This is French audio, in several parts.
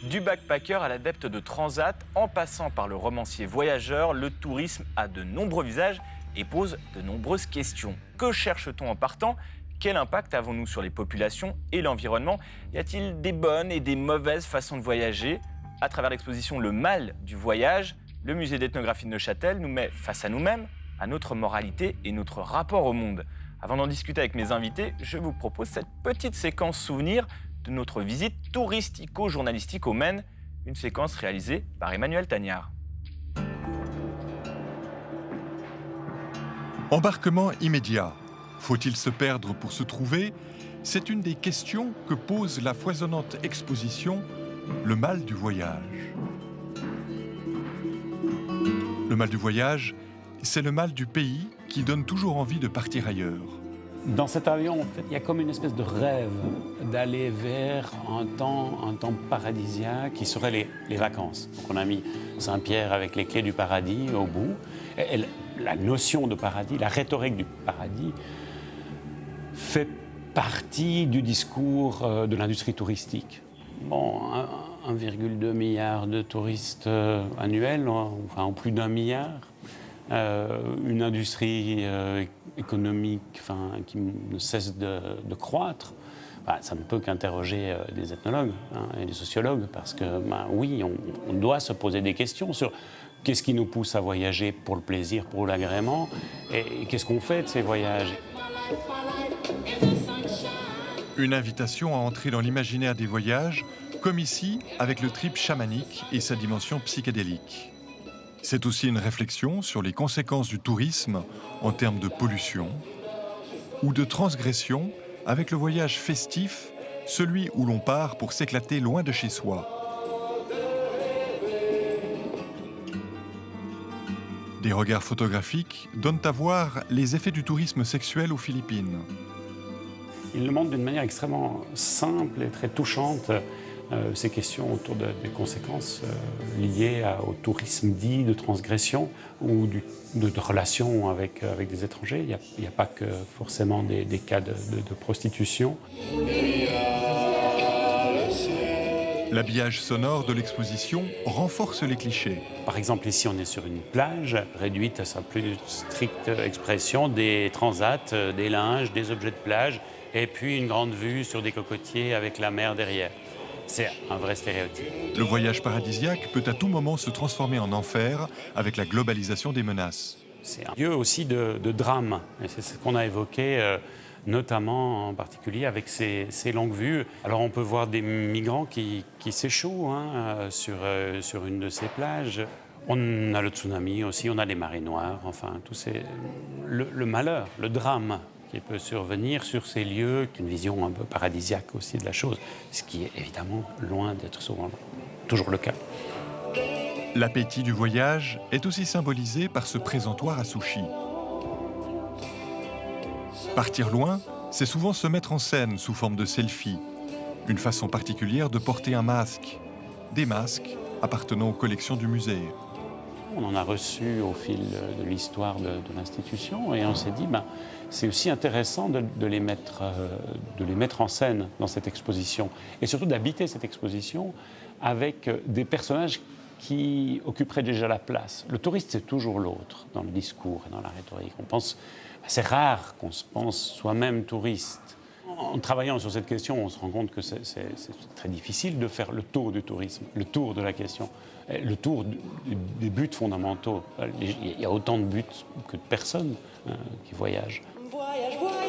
Du backpacker à l'adepte de transat, en passant par le romancier voyageur, le tourisme a de nombreux visages et pose de nombreuses questions. Que cherche-t-on en partant? Quel impact avons-nous sur les populations et l'environnement? Y a-t-il des bonnes et des mauvaises façons de voyager? À travers l'exposition Le mal du voyage, le musée d'ethnographie de Neuchâtel nous met face à nous-mêmes, à notre moralité et notre rapport au monde. Avant d'en discuter avec mes invités, je vous propose cette petite séquence souvenir de notre visite touristico-journalistique au Maine, une séquence réalisée par Emmanuel Tagnard. Embarquement immédiat. Faut-il se perdre pour se trouver? C'est une des questions que pose la foisonnante exposition Le mal du voyage. Le mal du voyage, c'est le mal du pays qui donne toujours envie de partir ailleurs. Dans cet avion, en fait, il y a comme une espèce de rêve d'aller vers un temps paradisiaque qui serait les vacances. Donc on a mis Saint-Pierre avec les clés du paradis au bout. Et la notion de paradis, la rhétorique du paradis, fait partie du discours de l'industrie touristique. Bon, 1,2 milliard de touristes annuels, enfin en plus d'1 milliard. Une industrie économique qui ne cesse de croître, ça ne peut qu'interroger des ethnologues et des sociologues, parce que oui, on doit se poser des questions sur qu'est-ce qui nous pousse à voyager pour le plaisir, pour l'agrément, et qu'est-ce qu'on fait de ces voyages. Une invitation à entrer dans l'imaginaire des voyages, comme ici avec le trip chamanique et sa dimension psychédélique. C'est aussi une réflexion sur les conséquences du tourisme en termes de pollution ou de transgression avec le voyage festif, celui où l'on part pour s'éclater loin de chez soi. Des regards photographiques donnent à voir les effets du tourisme sexuel aux Philippines. Il le montre d'une manière extrêmement simple et très touchante. Ces questions autour des conséquences liées au tourisme dit de transgression ou de relations avec des étrangers. Il n'y a pas que forcément des cas de prostitution. L'habillage sonore de l'exposition renforce les clichés. Par exemple, ici, on est sur une plage réduite à sa plus stricte expression, des transats, des linges, des objets de plage, et puis une grande vue sur des cocotiers avec la mer derrière. C'est un vrai stéréotype. Le voyage paradisiaque peut à tout moment se transformer en enfer avec la globalisation des menaces. C'est un lieu aussi de drame. Et c'est ce qu'on a évoqué, notamment en particulier avec ces longues vues. Alors on peut voir des migrants qui s'échouent sur une de ces plages. On a le tsunami aussi, on a les marées noires, enfin tout le malheur, le drame qui peut survenir sur ces lieux, une vision un peu paradisiaque aussi de la chose, ce qui est évidemment loin d'être souvent toujours le cas. L'appétit du voyage est aussi symbolisé par ce présentoir à sushi. Partir loin, c'est souvent se mettre en scène sous forme de selfie, une façon particulière de porter un masque, des masques appartenant aux collections du musée. On en a reçu au fil de l'histoire de l'institution et on s'est dit c'est aussi intéressant de les mettre en scène dans cette exposition et surtout d'habiter cette exposition avec des personnages qui occuperaient déjà la place. Le touriste, c'est toujours l'autre dans le discours et dans la rhétorique. C'est rare qu'on se pense soi-même touriste. En travaillant sur cette question, on se rend compte que c'est très difficile de faire le tour du tourisme, le tour de la question, le tour des buts fondamentaux. Il y a autant de buts que de personnes qui voyagent. Voyage, voyage.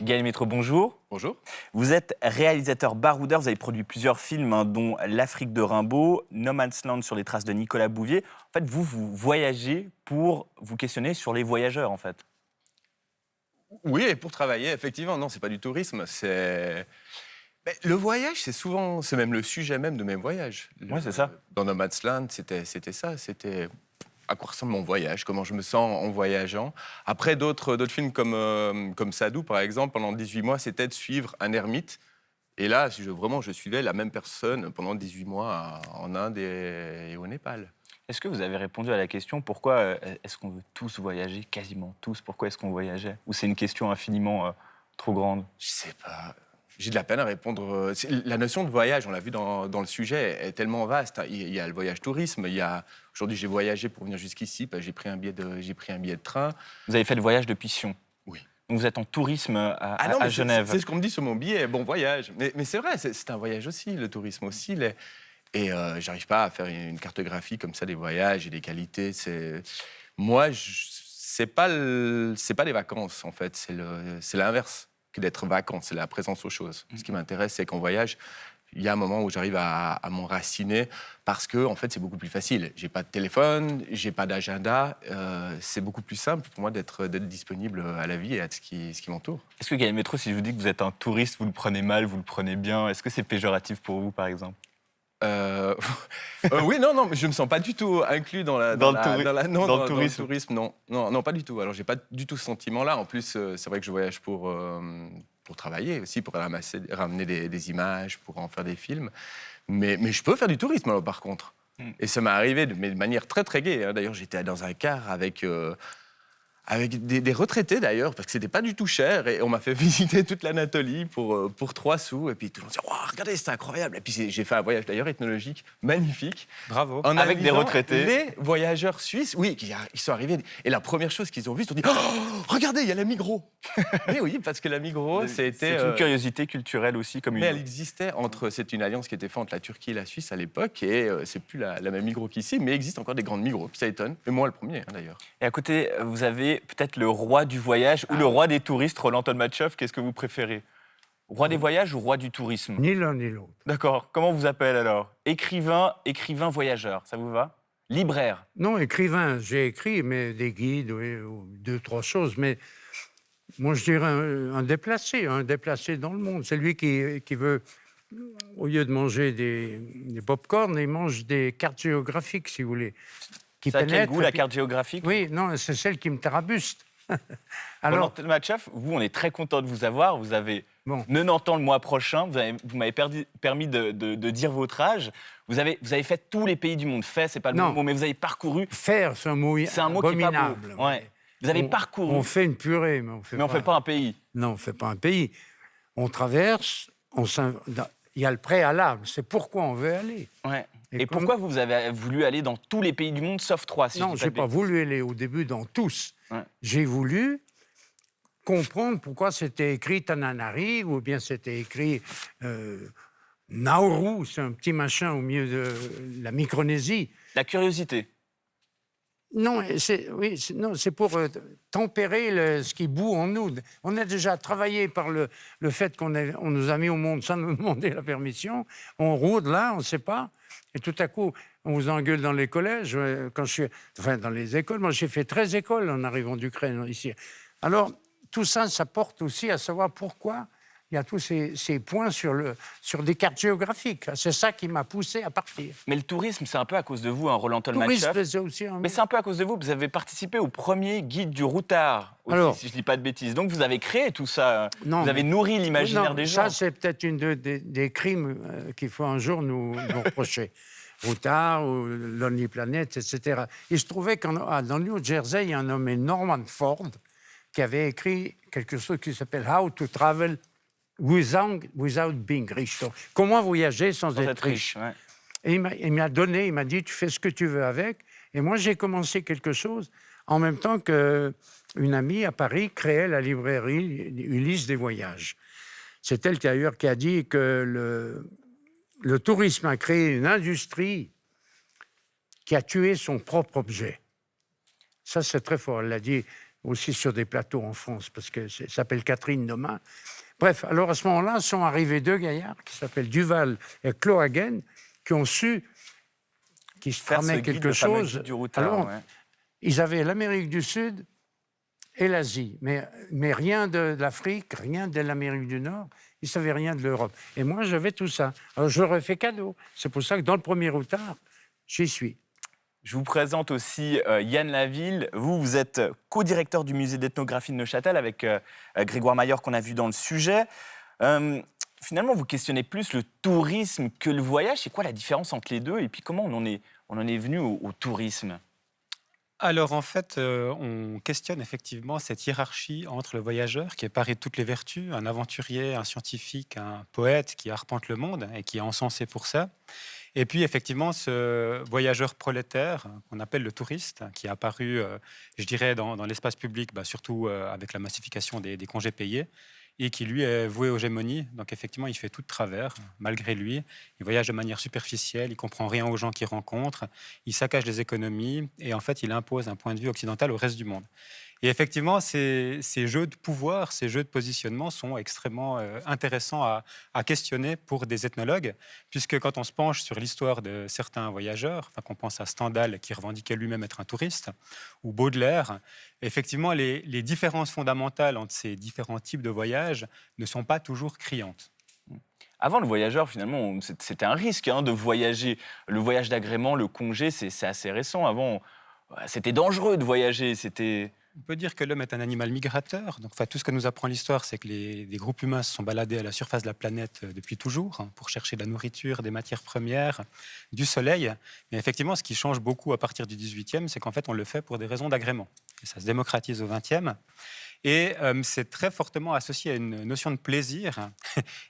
Gaël Métro, bonjour. Bonjour. Vous êtes réalisateur baroudeur, vous avez produit plusieurs films, dont L'Afrique de Rimbaud, No Man's Land sur les traces de Nicolas Bouvier. En fait, vous voyagez pour vous questionner sur les voyageurs, en fait. Oui, et pour travailler, effectivement, non, c'est pas du tourisme, c'est... Mais le voyage, c'est même le sujet même de mes voyages. Oui, c'est ça. Dans No Man's Land, c'était ça, c'était... À quoi ressemble mon voyage, comment je me sens en voyageant. Après, d'autres films comme Sadou, par exemple, pendant 18 mois, c'était de suivre un ermite Et là, vraiment, je suivais la même personne pendant 18 mois en Inde et au Népal. Est-ce que vous avez répondu à la question pourquoi est-ce qu'on veut tous voyager, quasiment tous? Pourquoi est-ce qu'on voyageait? Ou c'est une question infiniment trop grande? Je sais pas. J'ai de la peine à répondre. La notion de voyage, on l'a vu dans le sujet, est tellement vaste. Il y a le voyage tourisme. Aujourd'hui, j'ai voyagé pour venir jusqu'ici. J'ai pris un billet de train. Vous avez fait le voyage depuis Sion. Oui. Donc vous êtes en tourisme à Mais Genève. c'est ce qu'on me dit sur mon billet. Bon voyage. Mais c'est vrai, c'est un voyage aussi, le tourisme aussi. Et j'arrive pas à faire une cartographie comme ça des voyages et des qualités. Moi, c'est pas les vacances en fait. C'est l'inverse que d'être vacances. C'est la présence aux choses. Ce qui m'intéresse, c'est qu'en voyage, il y a un moment où j'arrive à m'enraciner parce que en fait, c'est beaucoup plus facile. J'ai pas de téléphone, j'ai pas d'agenda. C'est beaucoup plus simple pour moi d'être disponible à la vie et à ce qui m'entoure. Est-ce que Gaël Métro, si je vous dis que vous êtes un touriste, vous le prenez mal, vous le prenez bien, est-ce que c'est péjoratif pour vous, par exemple? Oui, non, mais je me sens pas du tout inclus dans le tourisme. Non, pas du tout. Alors, j'ai pas du tout ce sentiment-là. En plus, c'est vrai que je voyage pour travailler aussi, pour ramener des images, pour en faire des films. Mais je peux faire du tourisme, alors, par contre. Et ça m'est arrivé de manière très, très gaie. Hein. D'ailleurs, j'étais dans un car avec des retraités d'ailleurs, parce que c'était pas du tout cher, et on m'a fait visiter toute l'Anatolie pour 3 sous, et puis tout le monde dit wow, regardez, c'est incroyable. Et puis j'ai fait un voyage d'ailleurs ethnologique magnifique. Bravo. En Avec des retraités. Les voyageurs suisses, oui, ils sont arrivés, et la première chose qu'ils ont vue, ils ont dit oh, regardez, il y a la Migros. Mais oui, parce que la Migros, c'était C'est une curiosité culturelle aussi, comme mais une. elle existait c'est une alliance qui était faite entre la Turquie et la Suisse à l'époque, et c'est plus la même Migros qu'ici, mais il existe encore des grandes Migros, puis ça étonne, et moi le premier d'ailleurs. Et à côté, vous avez peut-être le roi du voyage ou le roi des touristes, Roland Tolmatchov. Qu'est-ce que vous préférez? Roi des voyages ou roi du tourisme? Ni l'un ni l'autre. D'accord. Comment on vous appelle alors? Écrivain voyageur, ça vous va? Libraire? Non, écrivain, j'ai écrit, mais des guides, oui, ou 2, 3 choses. Mais moi, je dirais un déplacé dans le monde. C'est lui qui veut, au lieu de manger des pop-corn, il mange des cartes géographiques, si vous voulez. Ça a quel goût, la carte géographique? Oui, non, c'est celle qui me tarabuste. Roland Alors, Tolmatchov, vous, on est très content de vous avoir. Vous avez bon, 90 ans le mois prochain. Vous m'avez permis de dire votre âge. Vous avez fait tous les pays du monde. Fait, c'est pas le Non. bon mot, mais vous avez parcouru. faire, c'est un mot C'est un mot qui est pas abominable. beau. Ouais. Vous avez parcouru. On fait une purée, mais on fait mais on fait pas un pays. Non, on ne fait pas un pays. On traverse, il y a le préalable, c'est pourquoi on veut aller. Ouais. Et Et comme- pourquoi vous avez voulu aller dans tous les pays du monde sauf 3 si Non, je je n'ai dis pas de voulu aller au début dans tous. Ouais. J'ai voulu comprendre pourquoi c'était écrit Tananari ou bien c'était écrit Nauru, c'est un petit machin au milieu de la Micronésie. bêtises. La curiosité. Non, c'est pour tempérer ce qui bout en nous. On a déjà travaillé par le fait qu'on nous a mis au monde sans nous demander la permission. On rôde là, on ne sait pas. Et tout à coup, on vous engueule dans les collèges. Dans les écoles. Moi, j'ai fait 13 écoles en arrivant d'Ukraine ici. Alors, tout ça, ça porte aussi à savoir pourquoi il y a tous ces points sur des cartes géographiques. C'est ça qui m'a poussé à partir. Mais le tourisme, c'est un peu à cause de vous, hein, Roland Touriste, Tolmatchov. c'est aussi un... Mais c'est un peu à cause de vous. Vous avez participé au premier guide du routard, aussi, Alors- si je ne dis pas de bêtises. Donc vous avez créé tout ça. Non, vous avez mais- nourri l'imaginaire Non, des gens. Ça, c'est peut-être des crimes qu'il faut un jour nous reprocher. Routard, ou Lonely Planet, etc. Il se trouvait dans le New Jersey, il y a un nommé Norman Ford qui avait écrit quelque chose qui s'appelle How to Travel Without Being Rich. Donc, comment voyager sans être riche. Ouais. Et il m'a dit, tu fais ce que tu veux avec. Et moi, j'ai commencé quelque chose en même temps qu'une amie à Paris créait la librairie Ulysse des voyages. C'est elle d'ailleurs qui a dit que le tourisme a créé une industrie qui a tué son propre objet. Ça, c'est très fort. Elle l'a dit aussi sur des plateaux en France, parce que ça s'appelle Catherine Domain. Bref, alors à ce moment-là, sont arrivés 2 gaillards qui s'appellent Duval et Clohagen, qui ont su qu'ils se Faire tramaient ce guide, quelque le fameux chose. guide du routard, Alors, ouais. ils avaient l'Amérique du Sud et l'Asie, mais rien de l'Afrique, rien de l'Amérique du Nord. Ils ne savaient rien de l'Europe. Et moi, j'avais tout ça. Alors, je leur ai fait cadeau. C'est pour ça que dans le premier routard, j'y suis. Je vous présente aussi Yann Laville. Vous êtes co-directeur du musée d'ethnographie de Neuchâtel avec Grégoire Maillard qu'on a vu dans le sujet. finalement, vous questionnez plus le tourisme que le voyage. C'est quoi la différence entre les deux? Et puis, comment on en est venu au tourisme? Alors en fait, on questionne effectivement cette hiérarchie entre le voyageur qui est paré de toutes les vertus, un aventurier, un scientifique, un poète qui arpente le monde et qui est encensé pour ça. Et puis effectivement ce voyageur prolétaire qu'on appelle le touriste, qui est apparu, je dirais, dans l'espace public, surtout avec la massification des congés payés, et qui lui est voué aux gémonies. Donc effectivement, il fait tout de travers, malgré lui. Il voyage de manière superficielle, il comprend rien aux gens qu'il rencontre, il saccage les économies, et en fait, il impose un point de vue occidental au reste du monde. Et effectivement, ces jeux de pouvoir, ces jeux de positionnement sont extrêmement intéressants à questionner pour des ethnologues, puisque quand on se penche sur l'histoire de certains voyageurs, qu'on pense à Stendhal qui revendiquait lui-même être un touriste, ou Baudelaire, effectivement, les différences fondamentales entre ces différents types de voyages ne sont pas toujours criantes. Avant, le voyageur, finalement, c'était un risque de voyager. Le voyage d'agrément, le congé, c'est assez récent. Avant, c'était dangereux de voyager. On peut dire que l'homme est un animal migrateur. Donc, tout ce que nous apprend l'histoire, c'est que les groupes humains se sont baladés à la surface de la planète depuis toujours pour chercher de la nourriture, des matières premières, du soleil. Mais effectivement, ce qui change beaucoup à partir du XVIIIe, c'est qu'en fait, on le fait pour des raisons d'agrément. Et ça se démocratise au XXe. Et c'est très fortement associé à une notion de plaisir.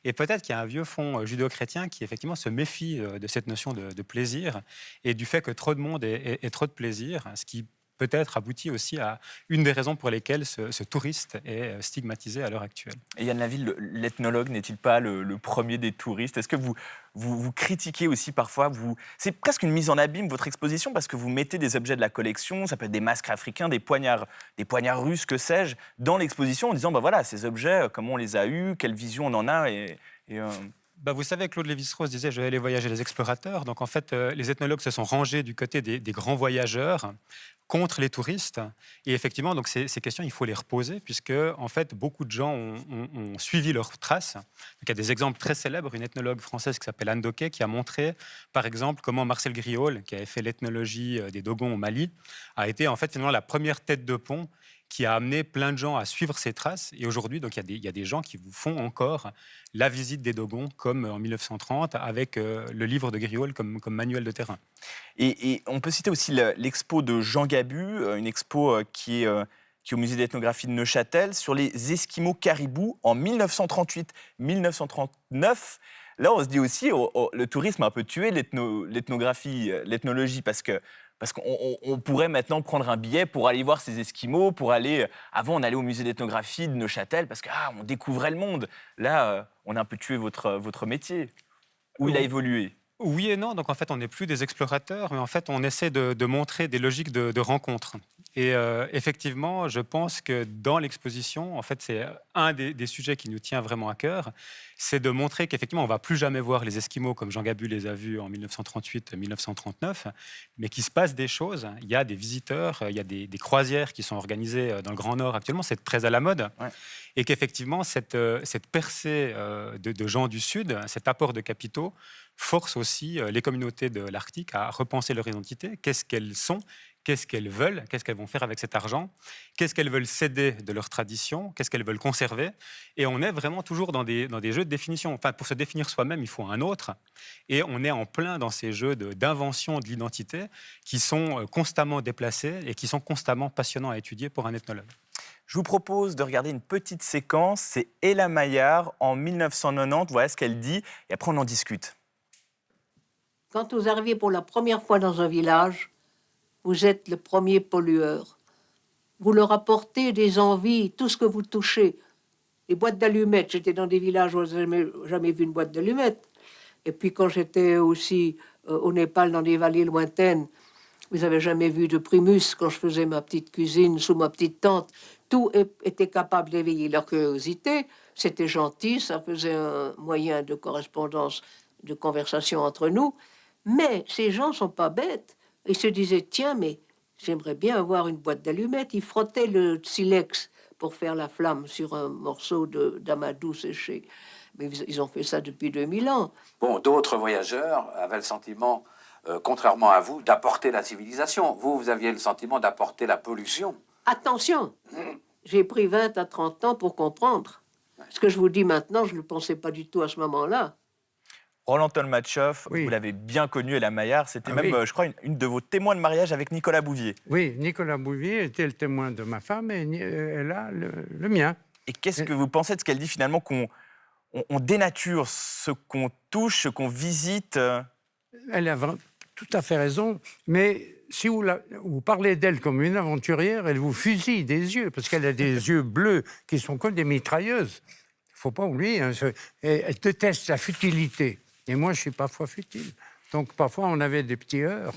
Et peut-être qu'il y a un vieux fond judéo-chrétien qui, effectivement, se méfie de cette notion de plaisir et du fait que trop de monde ait trop de plaisir, ce qui peut-être aboutit aussi à une des raisons pour lesquelles ce touriste est stigmatisé à l'heure actuelle. Et Yann Laville, l'ethnologue, n'est-il pas le premier des touristes? Est-ce que vous critiquez aussi parfois C'est presque une mise en abîme, votre exposition, parce que vous mettez des objets de la collection, ça peut être des masques africains, des poignards russes, que sais-je, dans l'exposition, en disant, voilà, ces objets, comment on les a eus, quelle vision on en a Vous savez, Claude Lévi-Strauss disait « Je vais aller voyager les explorateurs ». Donc, en fait, les ethnologues se sont rangés du côté des grands voyageurs contre les touristes. Et effectivement, donc, ces questions, il faut les reposer, puisque, en fait, beaucoup de gens ont suivi leurs traces. Donc, il y a des exemples très célèbres. Une ethnologue française qui s'appelle Anne Doquet, qui a montré, par exemple, comment Marcel Griaule, qui avait fait l'ethnologie des Dogons au Mali, a été, en fait, finalement, la première tête de pont qui a amené plein de gens à suivre ses traces. Et aujourd'hui, donc, il y a des gens qui vous font encore la visite des Dogons, comme en 1930, avec le livre de Griaule comme manuel de terrain. Et on peut citer aussi l'expo de Jean Gabu, une expo qui est au musée d'ethnographie de Neuchâtel, sur les Esquimaux caribous en 1938-1939. Là, on se dit aussi, le tourisme a un peu tué l'ethnographie, l'ethnologie, parce qu'on pourrait maintenant prendre un billet pour aller voir ces Esquimaux, avant on allait au musée d'ethnographie de Neuchâtel, parce qu'on découvrait le monde. Là, on a un peu tué votre métier. Où il a évolué? Oui et non. Donc, en fait, on n'est plus des explorateurs, mais en fait, on essaie de montrer des logiques de rencontre. Et effectivement, je pense que dans l'exposition, en fait, c'est un des sujets qui nous tient vraiment à cœur, c'est de montrer qu'effectivement, on ne va plus jamais voir les Esquimaux comme Jean Gabu les a vus en 1938-1939, mais qu'il se passe des choses. Il y a des visiteurs, il y a des croisières qui sont organisées dans le Grand Nord actuellement, c'est très à la mode. Ouais. Et qu'effectivement, cette percée de gens du Sud, cet apport de capitaux, force aussi les communautés de l'Arctique à repenser leur identité. Qu'est-ce qu'elles sont ? Qu'est-ce qu'elles veulent? Qu'est-ce qu'elles vont faire avec cet argent? Qu'est-ce qu'elles veulent céder de leur tradition? Qu'est-ce qu'elles veulent conserver? Et on est vraiment toujours dans des jeux de définition. Enfin, pour se définir soi-même, il faut un autre. Et on est en plein dans ces jeux d'invention de l'identité qui sont constamment déplacés et qui sont constamment passionnants à étudier pour un ethnologue. Je vous propose de regarder une petite séquence. C'est Ella Maillard en 1990. Voilà ce qu'elle dit. Et après, on en discute. Quand vous arrivez pour la première fois dans un village, vous êtes le premier pollueur. Vous leur apportez des envies, tout ce que vous touchez. Les boîtes d'allumettes, j'étais dans des villages où je n'avais jamais vu une boîte d'allumettes. Et puis quand j'étais aussi au Népal, dans des vallées lointaines, vous n'avez jamais vu de primus. Quand je faisais ma petite cuisine sous ma petite tente, tout était capable d'éveiller leur curiosité. C'était gentil, ça faisait un moyen de correspondance, de conversation entre nous. Mais ces gens ne sont pas bêtes. Ils se disaient, tiens, mais j'aimerais bien avoir une boîte d'allumettes. Ils frottaient le silex pour faire la flamme sur un morceau d'amadou séché. Mais ils ont fait ça depuis 2000 ans. Bon, d'autres voyageurs avaient le sentiment, contrairement à vous, d'apporter la civilisation. Vous aviez le sentiment d'apporter la pollution. Attention, j'ai pris 20 à 30 ans pour comprendre. Ce que je vous dis maintenant, je ne le pensais pas du tout à ce moment-là. Roland Tolmatchov, Oui. vous l'avez bien connu, Ella Maillard, c'était Ah même, oui. je crois, une de vos témoins de mariage avec Nicolas Bouvier. Oui, Nicolas Bouvier était le témoin de ma femme et Ella, le mien. Et qu'est-ce que vous pensez de ce qu'elle dit finalement, qu'on on dénature ce qu'on touche, ce qu'on visite Elle a tout à fait raison, mais si vous parlez d'elle comme une aventurière, elle vous fusille des yeux, parce qu'elle a des yeux bleus qui sont comme des mitrailleuses. Il ne faut pas oublier, hein, elle déteste la futilité. Et moi, je suis parfois futile. Donc parfois, on avait des petits heurts.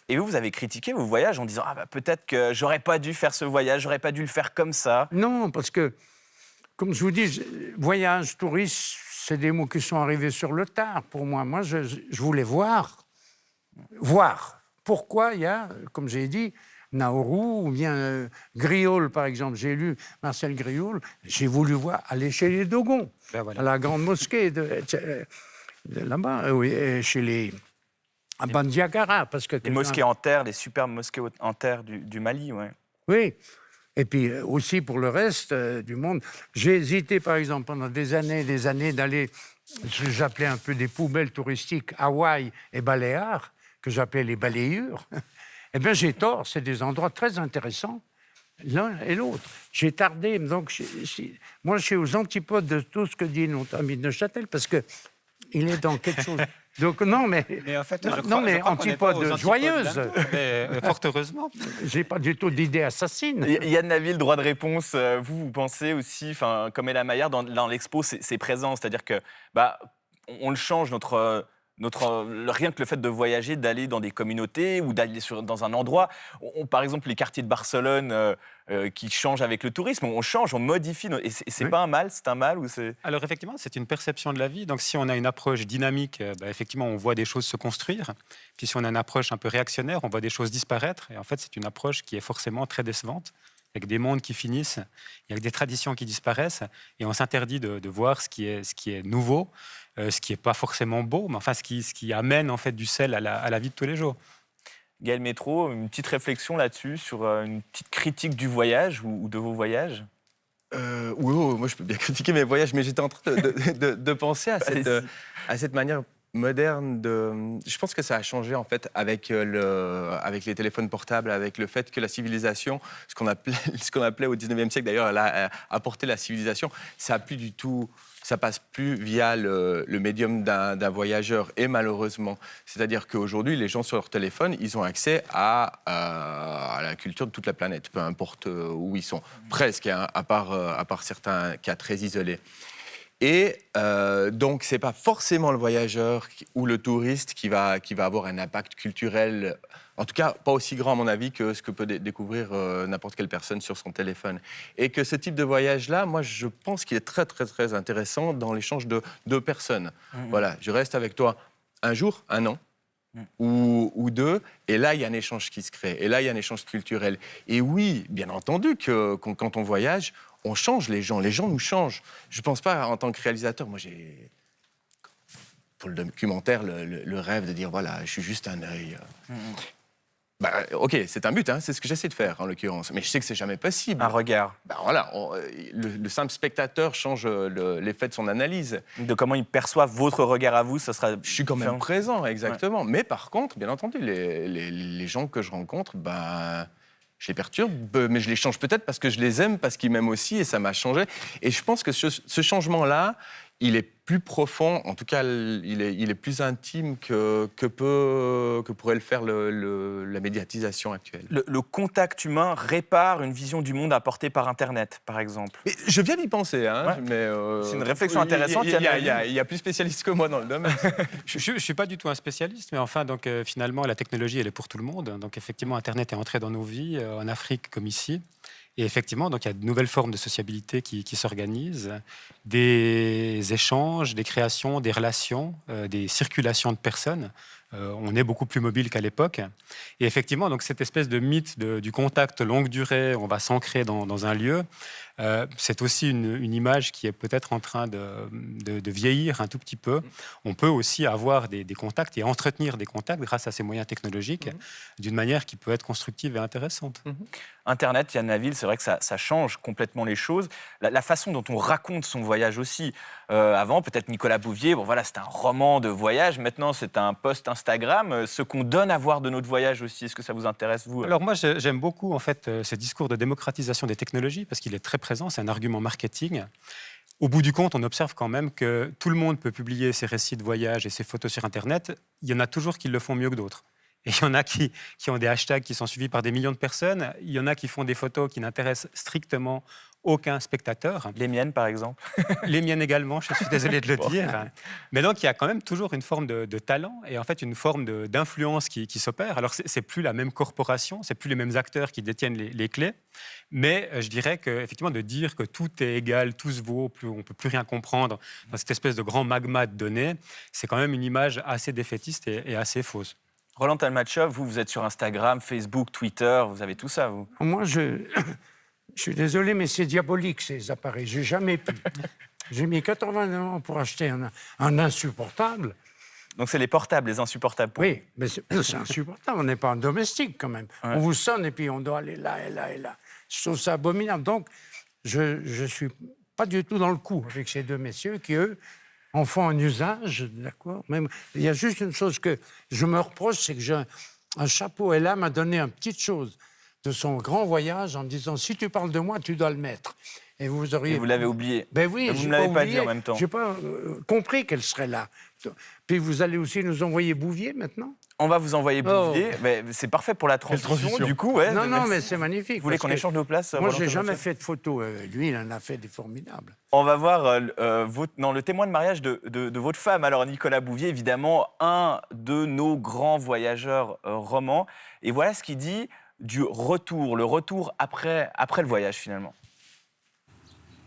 Et vous avez critiqué vos voyages en disant peut-être que j'aurais pas dû faire ce voyage, j'aurais pas dû le faire comme ça. Non, parce que, comme je vous dis, voyage, tourisme, c'est des mots qui sont arrivés sur le tard pour moi. Moi, je voulais voir. Pourquoi il y a, comme j'ai dit, Nauru ou bien Griaule, par exemple. J'ai lu Marcel Griaule, j'ai voulu aller chez les Dogons, Ben voilà. à la grande mosquée de là-bas, oui, à Bandiagara. Parce que Les mosquées en terre, les superbes mosquées en terre du Mali, ouais. Oui. Et puis aussi pour le reste du monde. J'ai hésité, par exemple, pendant des années d'aller, ce que j'appelais un peu des poubelles touristiques, Hawaï et Baléares, que j'appelais les balayures. Eh bien, j'ai tort, c'est des endroits très intéressants, l'un et l'autre. J'ai tardé, donc moi, je suis aux antipodes de tout ce que dit notre ami de Neuchâtel, parce qu'il est dans quelque chose... Donc non, mais en fait, antipode joyeuse. Fort heureusement. J'ai pas du tout d'idée assassine. Yann Laville, droit de réponse. Vous pensez aussi, comme Ella Maillard, dans l'expo, c'est présent. C'est-à-dire que on le change, rien que le fait de voyager, d'aller dans des communautés ou d'aller dans un endroit. Par exemple, les quartiers de Barcelone qui changent avec le tourisme, on change, on modifie. Et c'est pas un mal, c'est un mal ou c'est... Alors effectivement, c'est une perception de la vie. Donc si on a une approche dynamique, effectivement, on voit des choses se construire. Puis si on a une approche un peu réactionnaire, on voit des choses disparaître. Et en fait, c'est une approche qui est forcément très décevante, avec des mondes qui finissent, il y a des traditions qui disparaissent, et on s'interdit de voir ce qui est nouveau, ce qui n'est pas forcément beau, mais enfin ce qui amène en fait du sel à la vie de tous les jours. Gaël Métro, une petite réflexion là-dessus, sur une petite critique du voyage ou de vos voyages? Oui, moi je peux bien critiquer mes voyages, mais j'étais en train de penser à cette manière moderne je pense que ça a changé en fait avec les téléphones portables, avec le fait que la civilisation, ce qu'on appelait au 19e siècle d'ailleurs, elle a apporté la civilisation, ça passe plus via le médium d'un voyageur. Et malheureusement, c'est-à-dire qu'aujourd'hui, les gens sur leur téléphone, ils ont accès à la culture de toute la planète, peu importe où ils sont, presque, hein, à part certains cas très isolés. Et donc, ce n'est pas forcément le voyageur ou le touriste qui va avoir un impact culturel, en tout cas pas aussi grand à mon avis que ce que peut découvrir n'importe quelle personne sur son téléphone. Et que ce type de voyage-là, moi je pense qu'il est très très très intéressant dans l'échange de deux personnes. Voilà, je reste avec toi un jour, un an, ou deux, et là il y a un échange qui se crée, et là il y a un échange culturel. Et oui, bien entendu que quand on voyage, on change les gens nous changent. Je ne pense pas en tant que réalisateur, moi j'ai, pour le documentaire, le rêve de dire voilà, je suis juste un œil. Ok, c'est un but, hein, c'est ce que j'essaie de faire en l'occurrence, mais je sais que c'est jamais possible. Un regard. Voilà, le simple spectateur change l'effet de son analyse. De comment ils perçoivent votre regard à vous, ça sera... Je suis quand même présent, exactement. Ouais. Mais par contre, bien entendu, les gens que je rencontre, je les perturbe, mais je les change peut-être parce que je les aime, parce qu'ils m'aiment aussi, et ça m'a changé. Et je pense que ce changement-là, il est plus profond, en tout cas, il est plus intime que pourrait le faire la médiatisation actuelle. Le contact humain répare une vision du monde apportée par Internet, par exemple. Mais je viens d'y penser, hein, ouais. Mais c'est une réflexion intéressante. Il y a plus spécialiste que moi dans le domaine. Je ne suis pas du tout un spécialiste, mais enfin, donc, finalement, la technologie, elle est pour tout le monde. Donc, effectivement, Internet est entré dans nos vies, en Afrique comme ici. Et effectivement, donc, il y a de nouvelles formes de sociabilité qui s'organisent, des échanges, des créations, des relations, des circulations de personnes on est beaucoup plus mobile qu'à l'époque. Et effectivement, donc, cette espèce de mythe du contact longue durée, on va s'ancrer dans un lieu, c'est aussi une image qui est peut-être en train de vieillir un tout petit peu. On peut aussi avoir des contacts et entretenir des contacts grâce à ces moyens technologiques d'une manière qui peut être constructive et intéressante. Internet, Yann Laville, c'est vrai que ça change complètement les choses. La façon dont on raconte son voyage aussi. Avant, peut-être Nicolas Bouvier, bon voilà, c'était un roman de voyage. Maintenant, c'est un post Instagram. Ce qu'on donne à voir de notre voyage aussi, est-ce que ça vous intéresse, vous? Alors moi, j'aime beaucoup en fait ce discours de démocratisation des technologies parce qu'il est très présent. C'est un argument marketing. Au bout du compte, on observe quand même que tout le monde peut publier ses récits de voyage et ses photos sur Internet. Il y en a toujours qui le font mieux que d'autres. Et il y en a qui ont des hashtags qui sont suivis par des millions de personnes. Il y en a qui font des photos qui n'intéressent strictement aucun spectateur. Les miennes, par exemple. Les miennes également, je suis désolé de le dire. Mais donc, il y a quand même toujours une forme de talent et en fait une forme d'influence qui s'opère. Alors, c'est plus la même corporation, c'est plus les mêmes acteurs qui détiennent les clés. Mais je dirais qu'effectivement, de dire que tout est égal, tout se vaut, on ne peut plus rien comprendre dans cette espèce de grand magma de données, c'est quand même une image assez défaitiste et assez fausse. Roland Talmatchov, vous êtes sur Instagram, Facebook, Twitter, vous avez tout ça, vous? Moi, je suis désolé, mais c'est diabolique, ces appareils. J'ai jamais pu. J'ai mis 89 ans pour acheter un insupportable. Donc c'est les portables, les insupportables. Oui, mais c'est insupportable. On n'est pas un domestique, quand même. Ouais. On vous sonne et puis on doit aller là et là et là. Je trouve ça abominable. Donc, je ne suis pas du tout dans le coup avec ces deux messieurs qui, eux, en font un usage, d'accord. Même, il y a juste une chose que je me reproche, c'est que j'ai un chapeau. Et là, m'a donné une petite chose de son grand voyage en me disant, si tu parles de moi, tu dois le mettre. Et vous auriez... Et vous l'avez oublié. Ben oui, vous ne l'avez pas dit en même temps. Je n'ai pas compris qu'elle serait là. Puis vous allez aussi nous envoyer Bouvier maintenant? On va vous envoyer Bouvier. Mais c'est parfait pour la transition. Du coup, ouais. Non, mais c'est magnifique. Vous voulez qu'on échange nos places? Moi, je n'ai jamais fait de photos. Lui, il en a fait des formidables. On va voir le témoin de mariage de votre femme. Alors, Nicolas Bouvier, évidemment, un de nos grands voyageurs romans. Et voilà ce qu'il dit du retour, le retour après le voyage, finalement.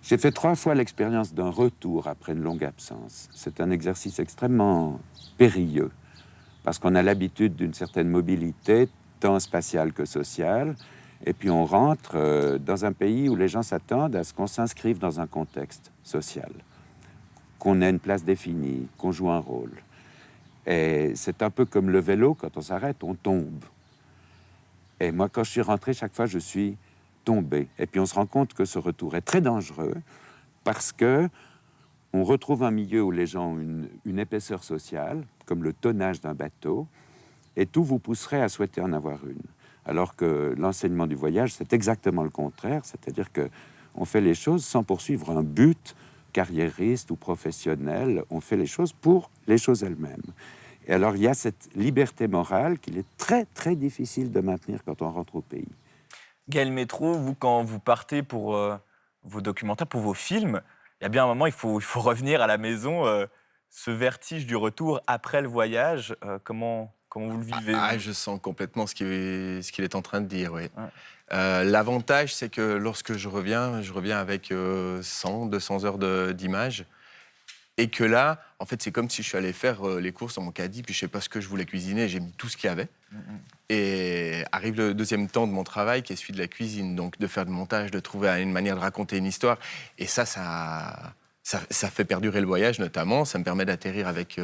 J'ai fait 3 fois l'expérience d'un retour après une longue absence. C'est un exercice extrêmement périlleux, parce qu'on a l'habitude d'une certaine mobilité, tant spatiale que sociale, et puis on rentre dans un pays où les gens s'attendent à ce qu'on s'inscrive dans un contexte social, qu'on ait une place définie, qu'on joue un rôle. Et c'est un peu comme le vélo, quand on s'arrête, on tombe. Et moi, quand je suis rentré, chaque fois, je suis tombé. Et puis on se rend compte que ce retour est très dangereux parce que on retrouve un milieu où les gens ont une épaisseur sociale, comme le tonnage d'un bateau, et tout vous pousserait à souhaiter en avoir une. Alors que l'enseignement du voyage, c'est exactement le contraire, c'est-à-dire qu'on fait les choses sans poursuivre un but carriériste ou professionnel, on fait les choses pour les choses elles-mêmes. Et alors il y a cette liberté morale qu'il est très très difficile de maintenir quand on rentre au pays. Gaël Métro, vous, quand vous partez pour vos documentaires, pour vos films, il y a bien un moment, il faut revenir à la maison. Ce vertige du retour après le voyage, comment vous le vivez? Je sens complètement ce qu'il est en train de dire, oui. Ouais. L'avantage, c'est que lorsque je reviens avec 100, 200 heures d'images. Et que là, en fait, c'est comme si je suis allé faire les courses dans mon caddie, puis je ne sais pas ce que je voulais cuisiner, j'ai mis tout ce qu'il y avait. Et arrive le deuxième temps de mon travail, qui est celui de la cuisine, donc de faire du montage, de trouver une manière de raconter une histoire. Et ça fait perdurer le voyage, notamment. Ça me permet d'atterrir avec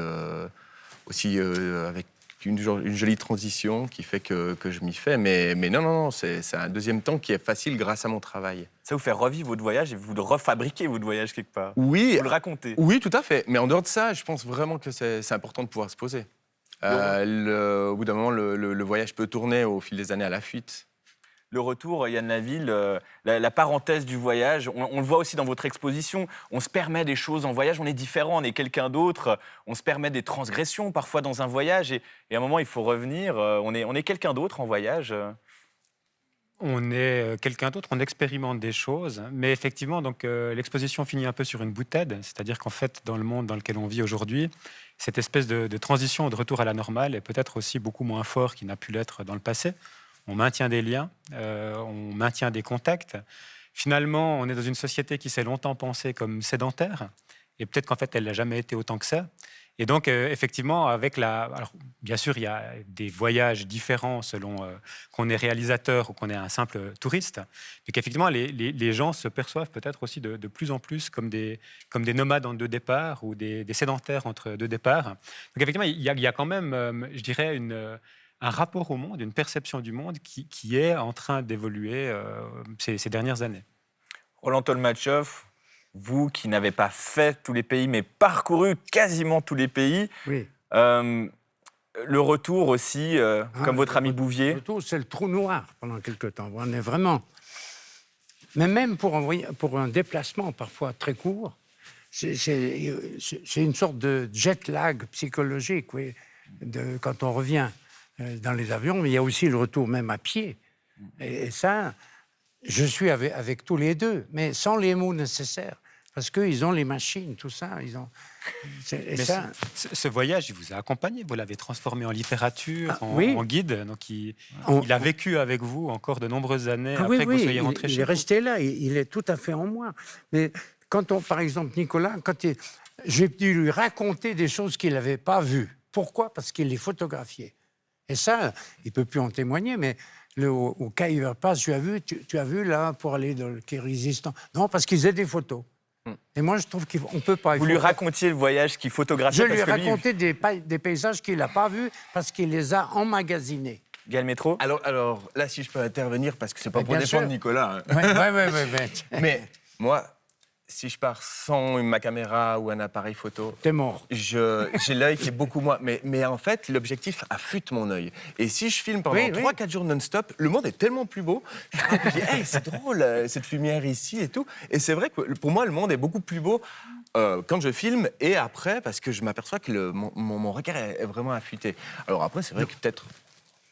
aussi avec une jolie transition qui fait que je m'y fais. Mais non, c'est un deuxième temps qui est facile grâce à mon travail. Ça vous fait revivre votre voyage et vous le refabriquez, votre voyage, quelque part? Oui. Vous le racontez? Oui, tout à fait. Mais en dehors de ça, je pense vraiment que c'est important de pouvoir se poser. Au bout d'un moment, le voyage peut tourner au fil des années à la fuite. Le retour, Yann Laville, la parenthèse du voyage, on le voit aussi dans votre exposition, on se permet des choses en voyage, on est différent, on est quelqu'un d'autre, on se permet des transgressions parfois dans un voyage, et à un moment il faut revenir, on est quelqu'un d'autre en voyage. On est quelqu'un d'autre, on expérimente des choses, mais effectivement, donc, l'exposition finit un peu sur une boutade, c'est-à-dire qu'en fait, dans le monde dans lequel on vit aujourd'hui, cette espèce de transition, de retour à la normale est peut-être aussi beaucoup moins fort qu'il n'a pu l'être dans le passé. On maintient des liens, on maintient des contacts. Finalement, on est dans une société qui s'est longtemps pensée comme sédentaire, et peut-être qu'en fait, elle n'a jamais été autant que ça. Et donc, effectivement, alors, bien sûr, il y a des voyages différents selon qu'on est réalisateur ou qu'on est un simple touriste, mais qu'effectivement, les gens se perçoivent peut-être aussi de plus en plus comme des nomades en deux départs ou des sédentaires entre deux départs. Donc, effectivement, il y a quand même, je dirais, un rapport au monde, une perception du monde qui est en train d'évoluer ces dernières années. Roland Tolmatchev, vous qui n'avez pas fait tous les pays, mais parcouru quasiment tous les pays, Oui. le retour aussi, comme votre ami Bouvier. Le retour, c'est le trou noir pendant quelque temps. On est vraiment... Mais même pour un déplacement parfois très court, c'est une sorte de jet lag psychologique, oui, quand on revient dans les avions, mais il y a aussi le retour même à pied. Et ça, je suis avec tous les deux, mais sans les mots nécessaires. Parce qu'ils ont les machines, tout ça. Ce voyage, il vous a accompagné, vous l'avez transformé en littérature, oui. en guide. Donc il a vécu avec vous encore de nombreuses années après que vous soyez rentré chez vous. Il est resté là, il est tout à fait en moi. Mais par exemple, Nicolas, j'ai dû lui raconter des choses qu'il n'avait pas vues. Pourquoi ? Parce qu'il les photographiait. Et ça, il ne peut plus en témoigner, mais au Khyber Pass, tu as vu là, pour aller dans le Kyrgyzstan. Non, parce qu'ils faisaient des photos. Et moi, je trouve qu'on ne peut pas... Vous lui racontiez le voyage qu'il photographiait. Je lui ai raconté des paysages qu'il n'a pas vus parce qu'il les a emmagasinés. Gaël Métro. Alors là, si je peux intervenir, parce que c'est pas pour défendre Nicolas. Oui. Mais moi, si je pars sans ma caméra ou un appareil photo, t'es mort. J'ai l'œil qui est beaucoup moins. Mais en fait, l'objectif affûte mon œil. Et si je filme pendant 3-4 jours non-stop, le monde est tellement plus beau. Je dis, hey, c'est drôle, cette lumière ici et tout. Et c'est vrai que pour moi, le monde est beaucoup plus beau quand je filme et après, parce que je m'aperçois que mon regard est vraiment affûté. Alors après, c'est vrai que peut-être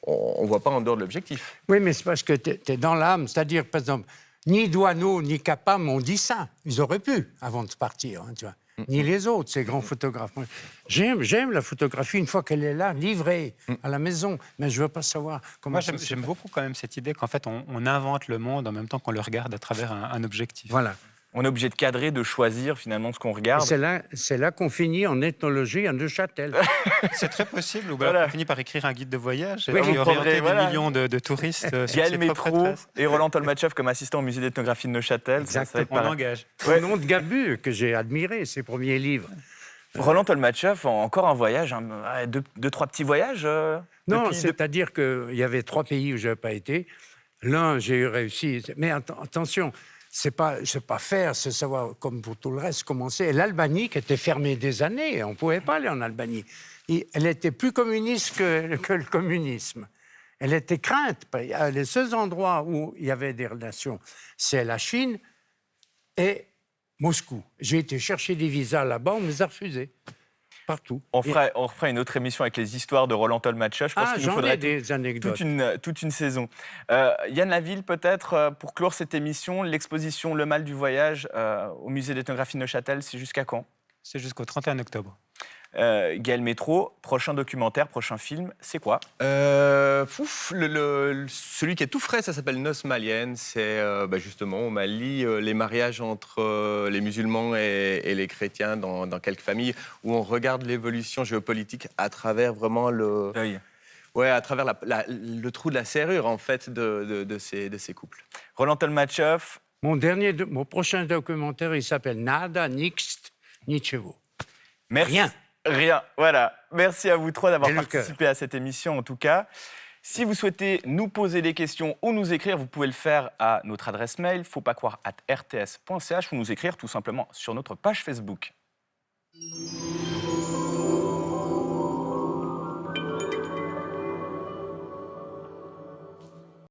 on ne voit pas en dehors de l'objectif. Oui, mais c'est parce que tu es dans l'âme. C'est-à-dire, par exemple, ni Douaneau ni Capa m'ont dit ça. Ils auraient pu, avant de partir, tu vois. Ni les autres, ces grands photographes. J'aime la photographie une fois qu'elle est là, livrée à la maison. Mais je ne veux pas savoir comment... Moi, j'aime beaucoup quand même cette idée qu'en fait, on invente le monde en même temps qu'on le regarde à travers un objectif. Voilà. On est obligé de cadrer, de choisir finalement ce qu'on regarde. C'est là qu'on finit en ethnologie à Neuchâtel. C'est très possible. Ou voilà. On finit par écrire un guide de voyage et vous orienter des millions de touristes sur Gaël ses Métro propres traces. et Roland Tolmatchev comme assistant au musée d'ethnographie de Neuchâtel. Exactement. On engage. Au nom de Gabu, que j'ai admiré, ses premiers livres. Roland Tolmatchev, encore un voyage, 2-3 petits voyages Non, c'est-à-dire qu'il y avait 3 pays où je n'avais pas été. L'un, j'ai eu réussi. Mais attention, c'est pas faire, c'est savoir, comme pour tout le reste, commencer. Et l'Albanie, qui était fermée des années, on ne pouvait pas aller en Albanie. Elle était plus communiste que le communisme. Elle était crainte. Les seuls endroits où il y avait des relations, c'est la Chine et Moscou. J'ai été chercher des visas là-bas, on me les a refusés. Partout. On refera une autre émission avec les histoires de Roland Tolmatchev. Je pense qu'il nous faudrait des anecdotes. toute une saison. Yann Laville, peut-être, pour clore cette émission, l'exposition Le Mal du voyage au musée d'ethnographie de Neuchâtel, c'est jusqu'à quand ? C'est jusqu'au 31 octobre. Gaël Métro, prochain documentaire, prochain film, c'est quoi ? Celui qui est tout frais, ça s'appelle Noces maliennes. C'est justement au Mali, les mariages entre les musulmans et les chrétiens dans quelques familles, où on regarde l'évolution géopolitique à travers vraiment à travers le trou de la serrure en fait de ces couples. Roland Tolmatchev. Mon prochain documentaire, il s'appelle Nada, Nixt, Nichevo. Merci. Rien, voilà. Merci à vous 3 d'avoir participé à cette émission, en tout cas. Si vous souhaitez nous poser des questions ou nous écrire, vous pouvez le faire à notre adresse mail, fautpascroire@rts.ch, ou nous écrire tout simplement sur notre page Facebook.